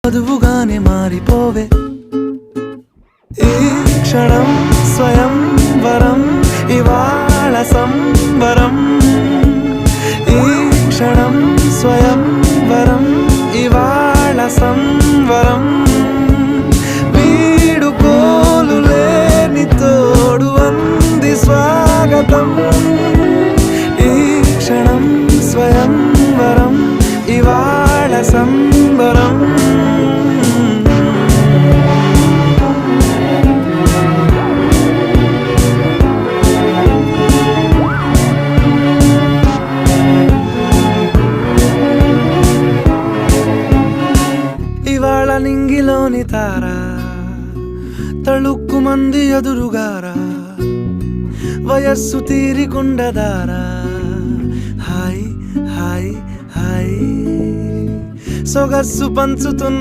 వధువుగానే మారిపోవే ఈ క్షణం స్వయం వరం ఇవాళ సంబరం ఈ క్షణం స్వయం వరం ఇవాళ సంవరం వీడుకోలు లేని తోడు అంది స్వాగతం ఈ క్షణం స్వయం వరం ఇవాళ సంబరం ఇవాళ నింగిలోని తారా తళుక్కు మంది ఎదురుగారా వయస్సు తీరికుండదారా హాయ్ హాయ్ హాయ్ సొగస్సు పంచుతున్న